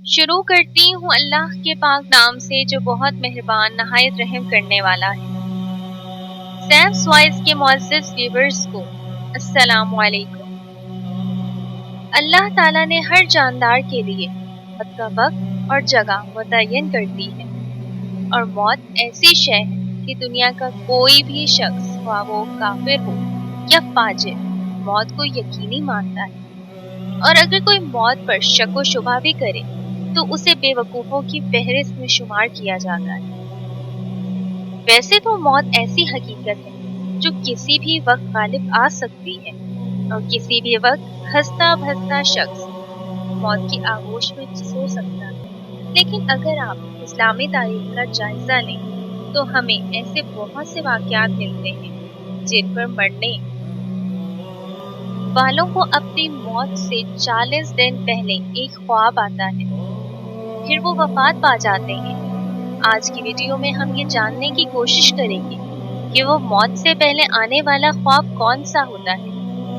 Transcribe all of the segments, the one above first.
شروع کرتی ہوں اللہ کے پاک نام سے جو بہت مہربان نہایت رحم کرنے والا ہے۔ سیمس وائس کے معزز ویورز کو السلام علیکم۔ اللہ تعالیٰ نے ہر جاندار کے لیے موت کا وقت اور جگہ متعین کر دی ہے، اور موت ایسی شے ہے کہ دنیا کا کوئی بھی شخص خواہ وہ کافر ہو یا فاجر موت کو یقینی مانتا ہے، اور اگر کوئی موت پر شک و شبہ بھی کرے تو اسے بے وقوفوں کی فہرست میں شمار کیا جاتا ہے۔ ویسے تو موت ایسی حقیقت ہے جو کسی بھی وقت غالب آ سکتی ہے، اور کسی بھی وقت ہنستا بھستا شخص موت کی آغوش میں سو سکتا ہے۔ لیکن اگر آپ اسلامی تاریخ کا جائزہ لیں تو ہمیں ایسے بہت سے واقعات ملتے ہیں جن پر مرنے والوں کو اپنی موت سے 40 دن پہلے ایک خواب آتا ہے، پھر وہ وفات پا جاتے ہیں۔ آج کی ویڈیو میں ہم یہ جاننے کی کوشش کریں گے کہ وہ موت سے پہلے آنے والا خواب کون سا ہوتا ہے،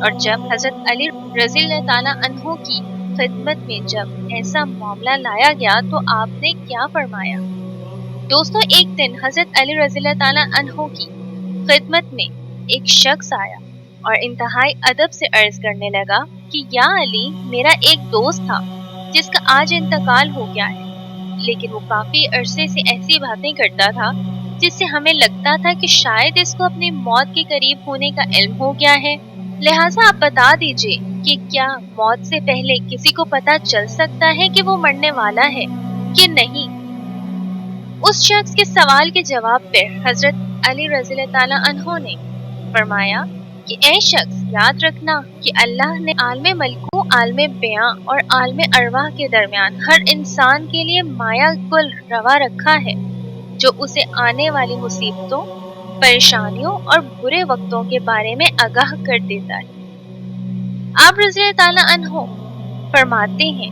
اور جب حضرت علی رضی اللہ تعالیٰ عنہ کی خدمت میں جب ایسا معاملہ لایا گیا تو آپ نے کیا فرمایا۔ دوستو، ایک دن حضرت علی رضی اللہ تعالیٰ عنہ کی خدمت میں ایک شخص آیا اور انتہائی ادب سے عرض کرنے لگا کہ یا علی، میرا ایک دوست تھا جس کا آج انتقال ہو گیا ہے، لیکن وہ کافی عرصے سے ایسی باتیں کرتا تھا جس سے ہمیں لگتا تھا کہ شاید اس کو اپنی موت کے قریب ہونے کا علم ہو گیا ہے، لہٰذا آپ بتا دیجئے کہ کیا موت سے پہلے کسی کو پتہ چل سکتا ہے کہ وہ مرنے والا ہے کہ نہیں۔ اس شخص کے سوال کے جواب پر حضرت علی رضی اللہ تعالیٰ عنہ نے فرمایا کہ اے شخص، یاد رکھنا کہ اللہ نے عالم ملکو، عالم بیاں اور عالم ارواح کے درمیان ہر انسان کے لیے مایا کل روا رکھا ہے جو اسے آنے والی مصیبتوں، پریشانیوں اور برے وقتوں کے بارے میں آگاہ کر دیتا ہے۔ آپ رضی اللہ تعالیٰ عنہ فرماتے ہیں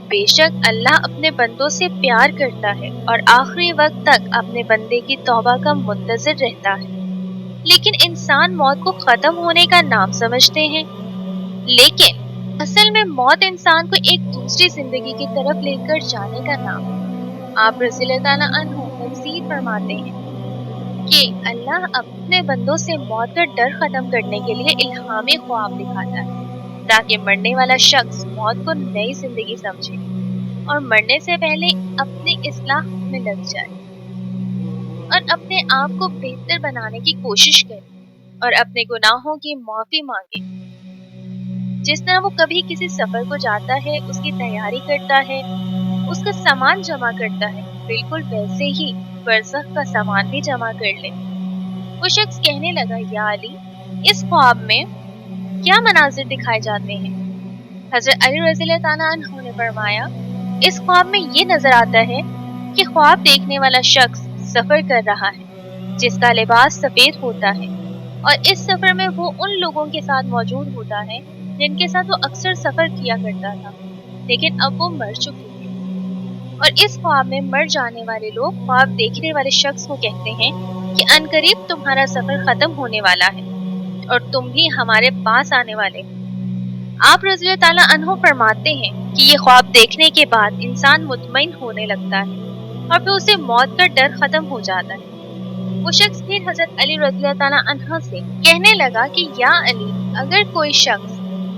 بے شک اللہ اپنے بندوں سے پیار کرتا ہے اور آخری وقت تک اپنے بندے کی توبہ کا منتظر رہتا ہے، لیکن انسان موت کو ختم ہونے کا نام سمجھتے ہیں، لیکن اصل میں موت انسان کو ایک دوسری زندگی کی طرف لے کر جانے کا نام ہے۔ آپ رضی اللہ تعالیٰ عنہ مزید فرماتے ہیں کہ اللہ اپنے بندوں سے موت کا ڈر ختم کرنے کے لیے الہامی خواب دکھاتا ہے تاکہ مرنے والا شخص موت کو نئی زندگی سمجھے اور مرنے سے پہلے اپنی اصلاح میں لگ جائے اور اپنے آپ کو بہتر بنانے کی کوشش کرے اور اپنے گناہوں کی معافی مانگے۔ جس طرح وہ کبھی کسی سفر کو جاتا ہے، اس کی تیاری کرتا ہے، اس کا سامان جمع کرتا ہے، بالکل ویسے ہی برزخ کا سامان بھی جمع کر لے۔ وہ شخص کہنے لگا یا علی، اس خواب میں کیا مناظر دکھائے جاتے ہیں؟ حضرت علی رضی اللہ تعالیٰ عنہ نے فرمایا اس خواب میں یہ نظر آتا ہے کہ خواب دیکھنے والا شخص سفر کر رہا ہے جس کا لباس سفید ہوتا ہے، اور اس سفر میں وہ ان لوگوں کے ساتھ موجود ہوتا ہے جن کے ساتھ وہ اکثر سفر کیا کرتا تھا، لیکن اب وہ مر چکے ہیں۔ اور اس خواب میں مر جانے والے لوگ خواب دیکھنے والے شخص کو کہتے ہیں کہ عنقریب تمہارا سفر ختم ہونے والا ہے اور تم بھی ہمارے پاس آنے والے ہیں۔ آپ رضی اللہ تعالیٰ عنہ فرماتے ہیں کہ یہ خواب دیکھنے کے بعد انسان مطمئن ہونے لگتا ہے اور پھر اسے موت کا ڈر ختم ہو جاتا ہے۔ وہ شخص پھر حضرت علی رضی اللہ تعالیٰ عنہ سے کہنے لگا کہ یا علی، اگر کوئی شخص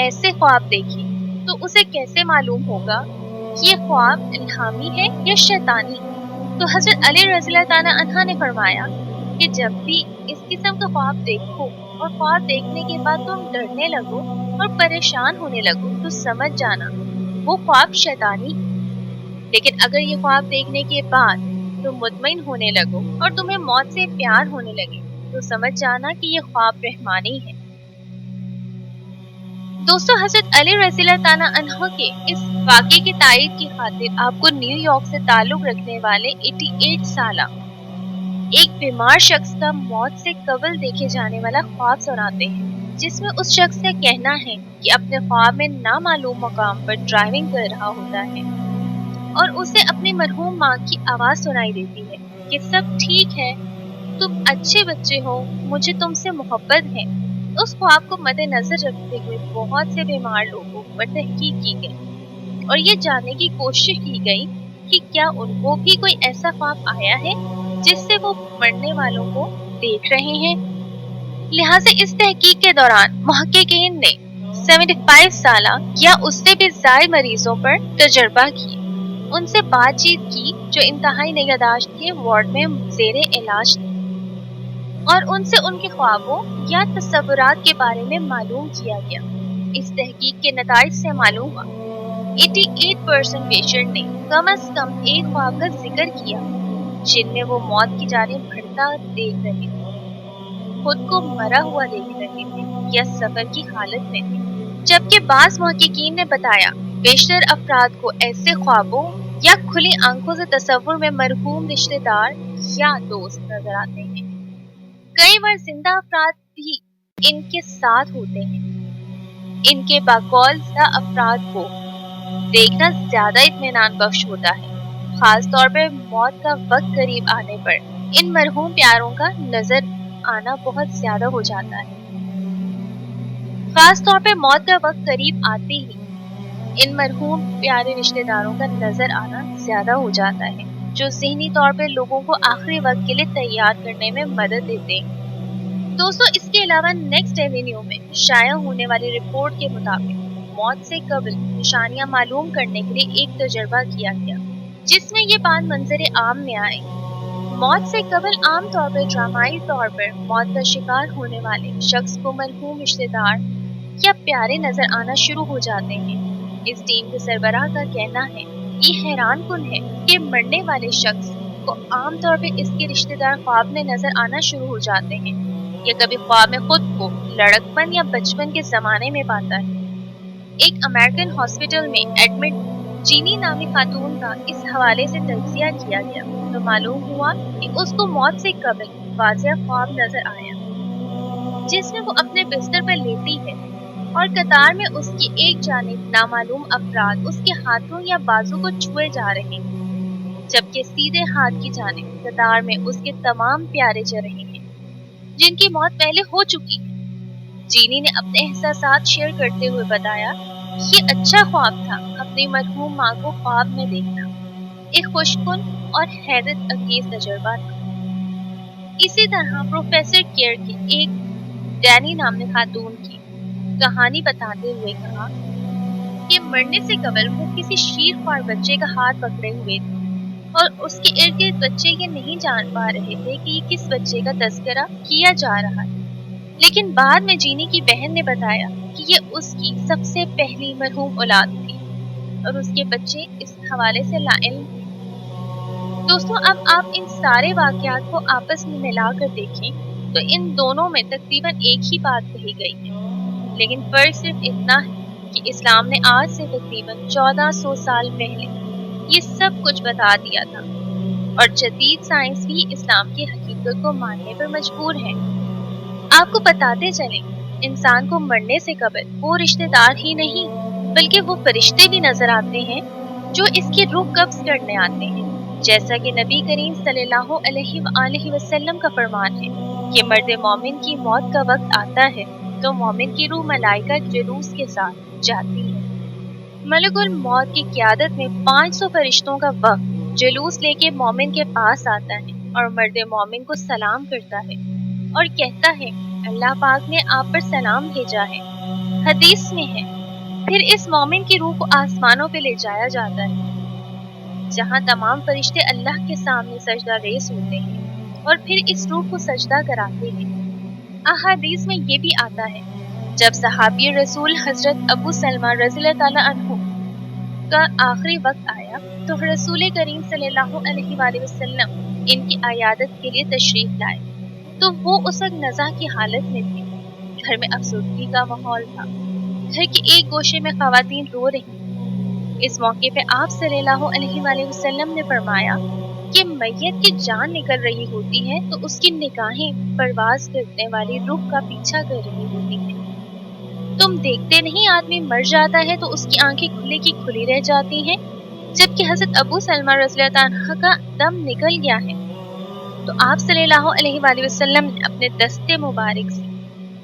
ایسے خواب دیکھے تو اسے کیسے معلوم ہوگا کہ یہ خواب الہامی ہے یا شیطانی؟ تو حضرت علی رضی اللہ تعالیٰ عنہ نے فرمایا کہ جب بھی اس قسم کا خواب دیکھو اور خواب دیکھنے کے بعد تم ڈرنے لگو اور پریشان ہونے لگو تو سمجھ جانا وہ خواب شیطانی ہے، لیکن اگر یہ خواب دیکھنے کے بعد تم مطمئن ہونے لگو اور تمہیں موت سے پیار ہونے لگے تو سمجھ جانا کہ یہ خواب رحمانی ہے۔ دوستو، حضرت علی رضی اللہ تعالیٰ عنہ کے اس واقعے کی تائید کی خاطر آپ کو نیو یارک سے تعلق رکھنے والے 88 سالہ ایک بیمار شخص کا موت سے قبل دیکھے جانے والا خواب سناتے ہیں، جس میں اس شخص کا کہنا ہے کہ اپنے خواب میں نامعلوم مقام پر ڈرائیونگ کر رہا ہوتا ہے اور اسے اپنی مرحوم ماں کی آواز سنائی دیتی ہے کہ سب ٹھیک ہے، تم اچھے بچے ہو، مجھے تم سے محبت ہے۔ اس خواب کو مد نظر رکھتے ہوئے بہت سے بیمار لوگوں پر تحقیق کی گئی۔ اور یہ جاننے کی کوشش کی گئی کہ کیا ان کو بھی کوئی ایسا خواب آیا ہے جس سے وہ مرنے والوں کو دیکھ رہے ہیں۔ لہٰذا اس تحقیق کے دوران محققین نے 75 سالہ یا اس سے بھی زائد مریضوں پر تجربہ کیا، ان سے بات چیت کی جو انتہائی نگہداشت کے وارڈ میں زیر علاج تھے، اور ان سے ان کے خوابوں یا تصورات کے بارے میں معلوم کیا گیا۔ اس تحقیق کے نتائج سے معلوم ہوا 88% پیشنٹ نے کم از کم ایک خواب کا ذکر کیا جن میں وہ موت کی جانب بڑھتا دیکھ رہے تھے، خود کو مرا ہوا دیکھ رہے تھے یا سفر کی حالت میں تھے، جبکہ بعض محققین نے بتایا بیشتر افراد کو ایسے خوابوں یا کھلی آنکھوں سے تصور میں مرحوم رشتہ دار یا دوست نظر آتے ہیں۔ کئی بار زندہ افراد بھی ان کے ساتھ ہوتے ہیں۔ ان کے باقول زندہ افراد کو دیکھنا زیادہ اطمینان بخش ہوتا ہے، خاص طور پر موت کا وقت قریب آنے پر ان مرحوم پیاروں کا نظر آنا بہت زیادہ ہو جاتا ہے۔ خاص طور پر موت کا وقت قریب آتے ہی ان مرحوم پیارے رشتہ داروں کا نظر آنا زیادہ ہو جاتا ہے، جو ذہنی طور پر لوگوں کو آخری وقت کے لیے تیار کرنے میں مدد دیتے ہیں۔ دوستو، اس کے علاوہ نیکسٹ ایونیو میں شائع ہونے والی رپورٹ کے مطابق موت سے قبل نشانیاں معلوم کرنے کے لیے ایک تجربہ کیا گیا، جس میں یہ بات منظر عام میں آئی۔ موت سے قبل عام طور پر ڈرامائی طور پر موت کا شکار ہونے والے شخص کو مرحوم رشتہ دار یا پیارے نظر آنا شروع ہو جاتے ہیں۔ اس ٹیم کے سربراہ کا کہنا ہے یہ حیران کن ہے کہ مرنے والے شخص کو عام طور پر اس کے رشتہ دار خواب میں نظر آنا شروع ہو جاتے ہیں، یا کبھی خواب میں خود کو لڑکپن یا بچپن کے زمانے میں پاتا ہے۔ ایک امریکن ہاسپٹل میں ایڈمٹ جینی نامی خاتون کا اس حوالے سے تجزیہ کیا گیا تو معلوم ہوا کہ اس کو موت سے قبل واضح خواب نظر آیا جس میں وہ اپنے بستر پر لیٹی ہے اور قطار میں اس کی ایک جانب نامعلوم افراد اس کے ہاتھوں یا بازو کو چھوئے جا رہے ہیں، جبکہ سیدھے ہاتھ کی جانب قطار میں اس کے تمام پیارے چل رہے ہیں جن کی موت پہلے ہو چکی ہے۔ جینی نے اپنے احساسات شیئر کرتے ہوئے بتایا، یہ اچھا خواب تھا، اپنی مرحوم ماں کو خواب میں دیکھنا ایک خوشکن اور حیرت انگیز تجربہ تھا۔ اسی طرح پروفیسر کیئر کی ایک ڈینی نامی خاتون کی کہانی بتاتے ہوئے کہا کہ مرنے سے قبل وہ کسی شیر خوار بچے کا ہاتھ پکڑے ہوئے تھے اور اس کے ارد گرد بچے یہ نہیں جان پا رہے تھے کہ یہ کس بچے کا تذکرہ کیا جا رہا ہے، لیکن بعد میں جینی کی بہن نے بتایا کہ یہ اس کی سب سے پہلی مرحوم اولاد تھی اور اس کے بچے اس حوالے سے لاعلم تھے۔ دوستوں، اب آپ ان سارے واقعات کو آپس میں ملا کر دیکھیں تو ان دونوں میں تقریباً ایک ہی بات کہی گئی ہے، لیکن فرق صرف اتنا ہے کہ اسلام نے آج سے تقریباً 1400 سال پہلے یہ سب کچھ بتا دیا تھا، اور جدید سائنس بھی اسلام کی حقیقت کو ماننے پر مجبور ہے۔ آپ کو بتاتے چلیں، انسان کو مرنے سے قبل وہ رشتہ دار ہی نہیں بلکہ وہ فرشتے بھی نظر آتے ہیں جو اس کی روح قبض کرنے آتے ہیں، جیسا کہ نبی کریم صلی اللہ علیہ وآلہ وسلم کا فرمان ہے کہ مرد مومن کی موت کا وقت آتا ہے تو مومن کی روح ملائکہ جلوس کے ساتھ جاتی ہے۔ ملک الموت کی قیادت میں 500 فرشتوں کا وفد جلوس لے کے مومن کے پاس آتا ہے اور مرد مومن کو سلام کرتا ہے اور کہتا ہے اللہ پاک نے آپ پر سلام بھیجا ہے۔ حدیث میں ہے پھر اس مومن کی روح کو آسمانوں پہ لے جایا جاتا ہے جہاں تمام فرشتے اللہ کے سامنے سجدہ ریز ہوتے ہیں اور پھر اس روح کو سجدہ کراتے ہیں۔ احادیث میں یہ بھی آتا ہے جب صحابی رسول حضرت ابو سلمہ رضی اللہ تعالیٰ عنہ کا آخری وقت آیا تو رسول کریم صلی اللہ علیہ وآلہ وسلم ان کی عیادت کے لیے تشریف لائے تو وہ اس وقت نزع کی حالت میں تھے۔ گھر میں افسردگی کا ماحول تھا، گھر کے ایک گوشے میں خواتین رو رہی۔ اس موقع پہ آپ صلی اللہ علیہ وآلہ وسلم نے فرمایا کہ میت کی جان نکل رہی ہوتی ہے تو اس کی نگاہیں پرواز کرنے والی روح کا پیچھا کر رہی ہوتی ہیں۔ تم دیکھتے نہیں آدمی مر جاتا ہے تو اس کی آنکھیں کھلے کی کھلی رہ جاتی ہیں، جبکہ حضرت ابو سلمہ رضی اللہ عنہ کا دم نکل گیا ہے تو آپ صلی اللہ علیہ وآلہ وسلم نے اپنے دستے مبارک سے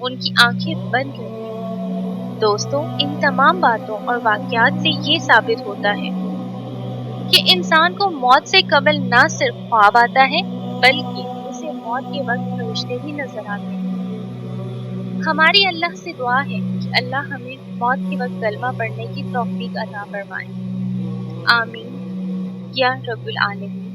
ان کی آنکھیں بند کر دی دوستوں، ان تمام باتوں اور واقعات سے یہ ثابت ہوتا ہے کہ انسان کو موت سے قبل نہ صرف خواب آتا ہے بلکہ اسے موت کے وقت فرشتے بھی نظر آتے ہیں۔ ہماری اللہ سے دعا ہے کہ اللہ ہمیں موت کے وقت کلمہ پڑھنے کی توفیق عطا فرمائے۔ آمین یا رب العالمین۔